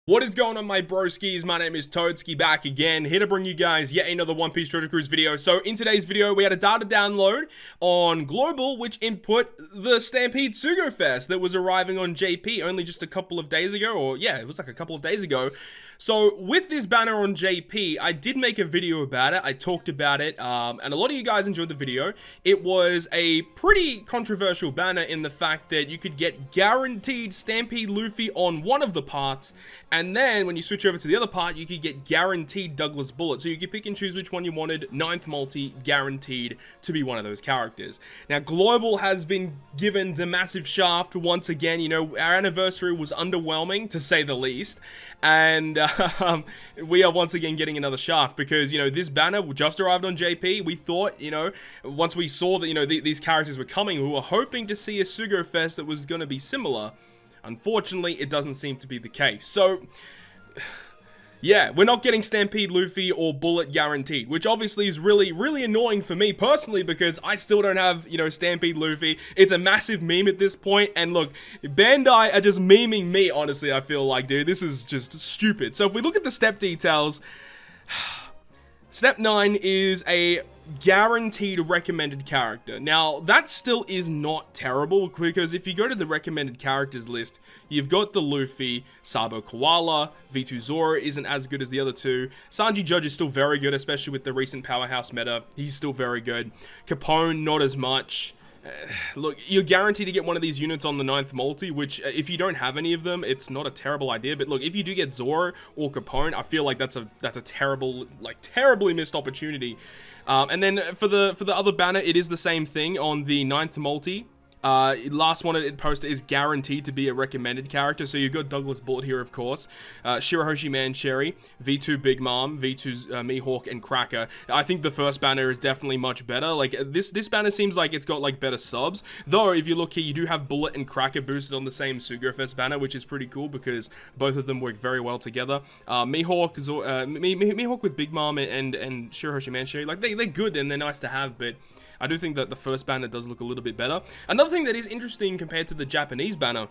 What is going on, my broskiis? My name is Toadskii, back again, here to bring you guys yet another One Piece Treasure Cruise video. So in today's video, we had a data download on Global, which input the Stampede Sugo-Fest that was arriving on JP only just a couple of days ago, or yeah, it was like a couple of days ago. So with this banner on JP, I did make a video about it, I talked about it, and a lot of you guys enjoyed the video. It was a pretty controversial banner in the fact that you could get guaranteed Stampede Luffy on one of the parts, and then when you switch over to the other part, you could get guaranteed Douglas Bullet. So you could pick and choose which one you wanted. 9th multi guaranteed to be one of those characters. Now Global has been given the massive shaft once again. You know, our anniversary was underwhelming to say the least. And we are once again getting another shaft because, you know, this banner just arrived on JP. We thought, you know, once we saw that, you know, these characters were coming, we were hoping to see a Sugo-Fest that was going to be similar. Unfortunately, it doesn't seem to be the case. So, yeah, we're not getting Stampede Luffy or Bullet guaranteed, which obviously is really annoying for me personally because I still don't have, you know, Stampede Luffy. It's a massive meme at this point, and look, Bandai are just memeing me, honestly, I feel like, dude. This is just stupid. So if we look at the step details, Step 9 is a guaranteed recommended character. Now, that still is not terrible, because if you go to the recommended characters list, you've got the Luffy, Sabo Coalla, V2 Zoro isn't as good as the other two, Sanji Judge is still very good, especially with the recent Powerhouse meta, he's still very good, Capone, not as much. Look, you're guaranteed to get one of these units on the 9th multi, which, if you don't have any of them, it's not a terrible idea. But look, if you do get Zoro or Capone, I feel like that's a terrible, like, terribly missed opportunity. And then for the other banner, it is the same thing on the 9th multi. Last one it posted is guaranteed to be a recommended character, so you've got Douglas Bullet here, of course, Shirahoshi Mancherry, V2 Big Mom, V2 Mihawk, and Cracker. I think the first banner is definitely much better. Like, this banner seems like it's got, like, better subs, though if you look here, you do have Bullet and Cracker boosted on the same Sugo-Fest banner, which is pretty cool because both of them work very well together. Mihawk with Big Mom and Shirahoshi Mancherry, like, they're good and they're nice to have, but I do think that the first banner does look a little bit better. Another thing that is interesting compared to the Japanese banner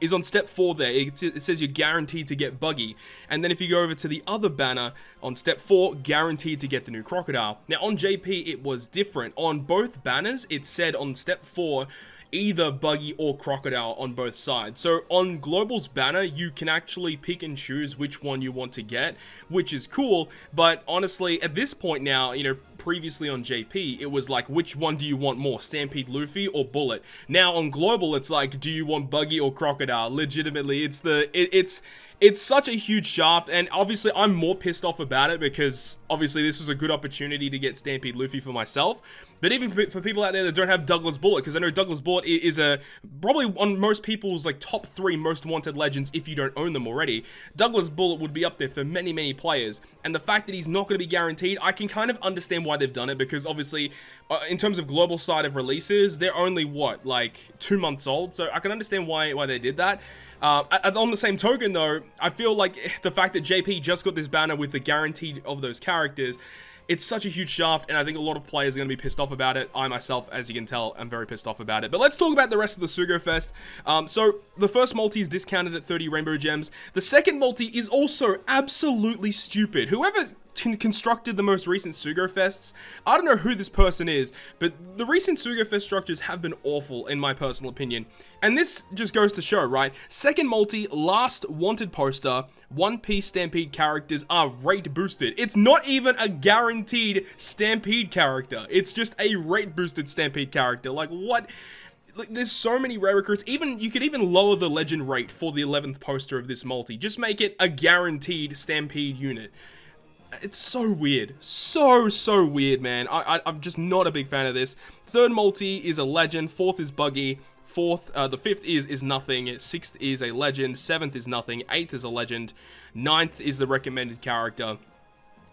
is on step 4 there, it says you're guaranteed to get Buggy. And then if you go over to the other banner, on step 4, guaranteed to get the new Crocodile. Now on JP, it was different. On both banners, it said on step 4, either Buggy or Crocodile on both sides. So on Global's banner, you can actually pick and choose which one you want to get, which is cool. But honestly, at this point now, you know, previously on JP, it was like, which one do you want more, Stampede Luffy or Bullet? Now on Global, it's like, do you want Buggy or Crocodile? Legitimately, it's such a huge shaft, and obviously I'm more pissed off about it because obviously this was a good opportunity to get Stampede Luffy for myself. But even for people out there that don't have Douglas Bullet, because I know Douglas Bullet is probably on most people's like top 3 most wanted legends if you don't own them already. Douglas Bullet would be up there for many players, and the fact that he's not going to be guaranteed, I can kind of understand why they've done it, because obviously in terms of global side of releases, they're only what, like 2 months old, so I can understand why they did that. On the same token though, I feel like the fact that JP just got this banner with the guaranteed of those characters, it's such a huge shaft, and I think a lot of players are going to be pissed off about it. I myself, as you can tell, am very pissed off about it. But let's talk about the rest of the Sugo-Fest. So the first multi is discounted at 30 Rainbow Gems. The second multi is also absolutely stupid. Whoever constructed the most recent Sugo-Fests, I don't know who this person is, but the recent Sugo-Fest structures have been awful in my personal opinion. And this just goes to show, right? Second multi, last wanted poster, One Piece Stampede characters are rate boosted. It's not even a guaranteed Stampede character. It's just a rate boosted Stampede character. Like, what? Like, there's so many rare recruits. You could even lower the legend rate for the 11th poster of this multi. Just make it a guaranteed Stampede unit. It's so weird. So weird, man. I'm just not a big fan of this. Third multi is a legend. Fourth is Buggy. The fifth is nothing. Sixth is a legend. Seventh is nothing. Eighth is a legend. Ninth is the recommended character.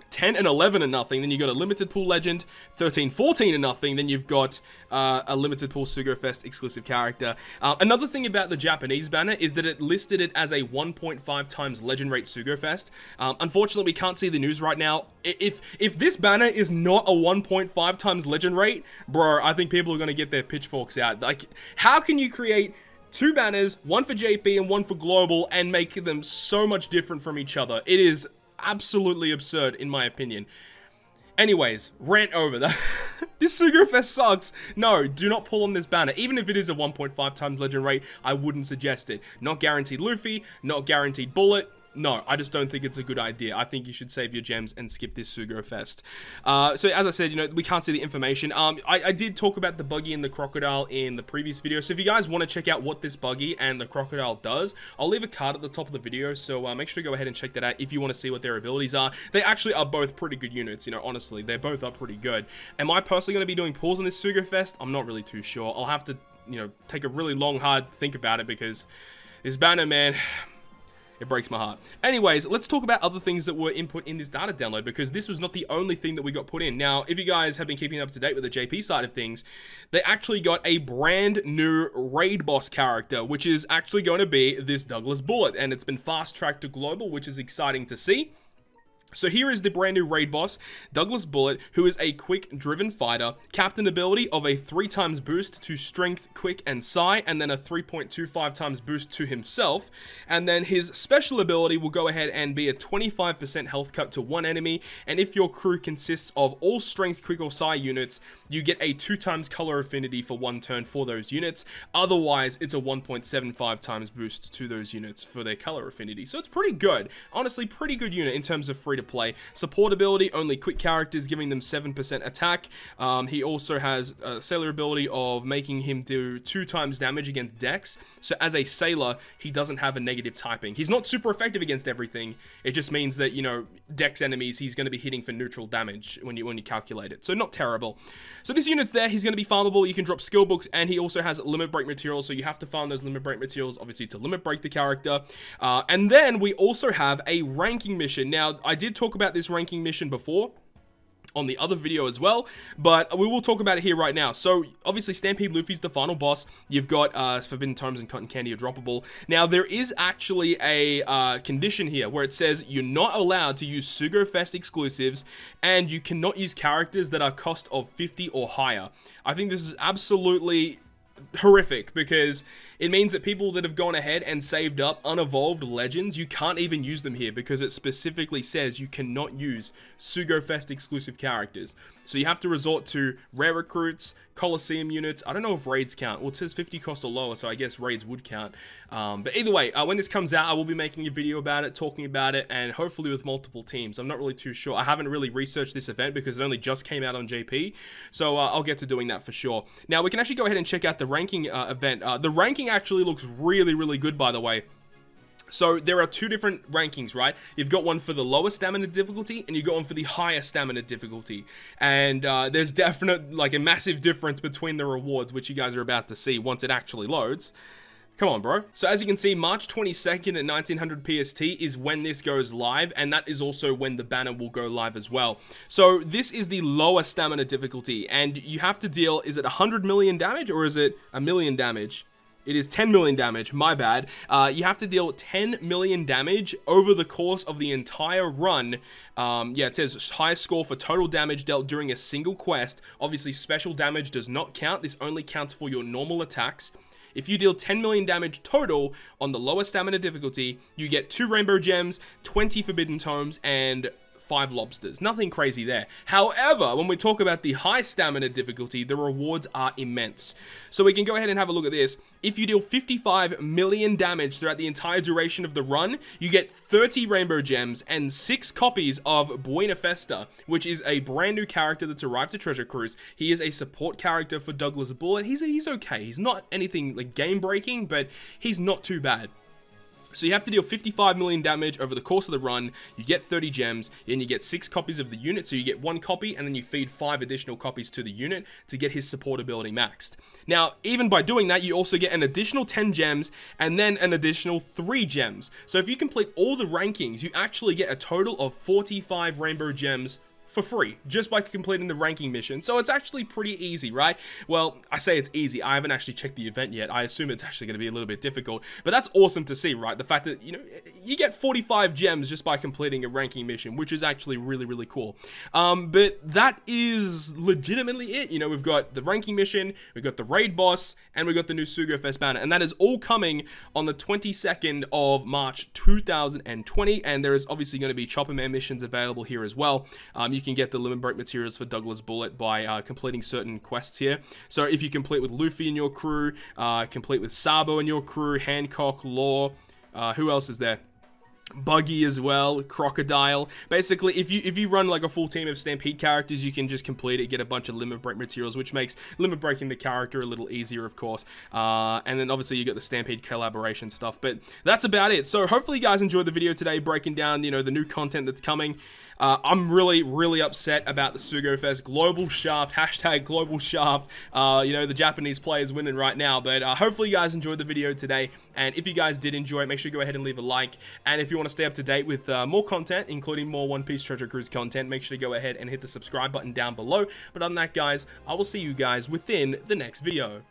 10 and 11 are nothing, then you got a limited pool legend. 13, 14 are nothing, then you've got a limited pool Sugo-Fest exclusive character. Another thing about the Japanese banner is that it listed it as a 1.5 times legend rate Sugo-Fest. Unfortunately, we can't see the news right now. If this banner is not a 1.5 times legend rate, bro, I think people are going to get their pitchforks out. Like, how can you create 2 banners, one for JP and one for Global, and make them so much different from each other. It is absolutely absurd, in my opinion. Anyways, rant over that. This Sugo-Fest sucks. No, do not pull on this banner. Even if it is a 1.5 times legend rate, I wouldn't suggest it. Not guaranteed Luffy, not guaranteed Bullet. No, I just don't think it's a good idea. I think you should save your gems and skip this Sugo-Fest. So as I said, you know, we can't see the information. I did talk about the buggy and the crocodile in the previous video. So if you guys want to check out what this buggy and the crocodile does, I'll leave a card at the top of the video. So make sure to go ahead and check that out if you want to see what their abilities are. They actually are both pretty good units, you know, honestly. They both are pretty good. Am I personally going to be doing pulls in this Sugo-Fest? I'm not really too sure. I'll have to, you know, take a really long, hard think about it because this banner, man... It breaks my heart. Anyways, let's talk about other things that were input in this data download, because this was not the only thing that we got put in. Now, if you guys have been keeping up to date with the JP side of things, they actually got a brand new raid boss character, which is actually going to be this Douglas Bullet, and it's been fast-tracked to global, which is exciting to see. So here is the brand new raid boss, Douglas Bullet, who is a quick driven fighter, captain ability of a 3 times boost to strength, quick, and psi, and then a 3.25 times boost to himself, and then his special ability will go ahead and be a 25% health cut to one enemy, and if your crew consists of all strength, quick, or psi units, you get a 2 times color affinity for 1 turn for those units. Otherwise, it's a 1.75 times boost to those units for their color affinity. So it's pretty good. Honestly, pretty good unit in terms of free to play. Support ability, only quick characters, giving them 7% attack. He also has a sailor ability of making him do 2 times damage against Dex. So as a sailor, he doesn't have a negative typing. He's not super effective against everything. It just means that, you know, Dex enemies, he's going to be hitting for neutral damage when you calculate it. So not terrible. So this unit's there. He's going to be farmable. You can drop skill books, and he also has limit break materials. So you have to farm those limit break materials, obviously, to limit break the character. And then we also have a ranking mission. Now, I did talk about this ranking mission before on the other video as well, but we will talk about it here right now. So obviously Stampede Luffy's the final boss. You've got Forbidden Tomes and Cotton Candy are droppable. Now there is actually a condition here where it says you're not allowed to use Sugo-Fest exclusives, and you cannot use characters that are cost of 50 or higher. I think this is absolutely horrific, because it means that people that have gone ahead and saved up unevolved legends, you can't even use them here, because it specifically says you cannot use Sugo-Fest exclusive characters. So you have to resort to rare recruits, Coliseum units. I don't know if raids count. Well, it says 50 cost or lower, so I guess raids would count. But either way, when this comes out, I will be making a video about it, talking about it, and hopefully with multiple teams. I'm not really too sure. I haven't really researched this event because it only just came out on JP, so I'll get to doing that for sure. Now, we can actually go ahead and check out the ranking event. The ranking actually looks really, really good, by the way. So there are 2 different rankings, right? You've got one for the lower stamina difficulty, and you've got one for the higher stamina difficulty. And there's definitely like a massive difference between the rewards, which you guys are about to see once it actually loads. Come on, bro. So as you can see, March 22nd at 1900 PST is when this goes live, and that is also when the banner will go live as well. So this is the lower stamina difficulty, and you have to deal, is it 100 million damage or is it a million damage? It is 10 million damage, my bad. You have to deal 10 million damage over the course of the entire run. Yeah, it says highest score for total damage dealt during a single quest. Obviously, special damage does not count. This only counts for your normal attacks. If you deal 10 million damage total on the lower stamina difficulty, you get 2 rainbow gems, 20 forbidden tomes, and 5 lobsters. Nothing crazy there. However, when we talk about the high stamina difficulty, the rewards are immense. So we can go ahead and have a look at this. If you deal 55 million damage throughout the entire duration of the run, you get 30 rainbow gems and 6 copies of Buena Festa, which is a brand new character that's arrived to Treasure Cruise. He is a support character for Douglas Bullet. He's okay. He's not anything like game breaking, but he's not too bad. So you have to deal 55 million damage over the course of the run, you get 30 gems, and you get 6 copies of the unit, so you get 1 copy, and then you feed 5 additional copies to the unit to get his support ability maxed. Now, even by doing that, you also get an additional 10 gems, and then an additional 3 gems. So if you complete all the rankings, you actually get a total of 45 rainbow gems for free just by completing the ranking mission. So it's actually pretty easy, right? Well, I say it's easy. I haven't actually checked the event yet. I assume it's actually going to be a little bit difficult, but that's awesome to see, right? The fact that, you know, you get 45 gems just by completing a ranking mission, which is actually really, really cool. But that is legitimately it. You know, we've got the ranking mission, we've got the raid boss, and we've got the new Sugo-Fest banner, and that is all coming on the 22nd of March 2020, and there is obviously going to be Chopper Man missions available here as well. You can get the limit break materials for Douglas Bullet by completing certain quests here. So if you complete with Luffy in your crew, complete with Sabo in your crew, Hancock, Law, who else is there? Buggy as well, Crocodile. Basically, if you run like a full team of Stampede characters, you can just complete it, get a bunch of limit break materials, which makes limit breaking the character a little easier, of course. And then obviously you got the Stampede collaboration stuff, but that's about it. So hopefully you guys enjoyed the video today, breaking down, you know, the new content that's coming. I'm really upset about the Sugo-Fest Global Shaft, hashtag Global Shaft. You know, the Japanese players winning right now, but hopefully you guys enjoyed the video today, and if you guys did enjoy it, make sure you go ahead and leave a like, and if you want to stay up to date with more content, including more One Piece Treasure Cruise content, make sure to go ahead and hit the subscribe button down below. But other than that, guys, I will see you guys within the next video.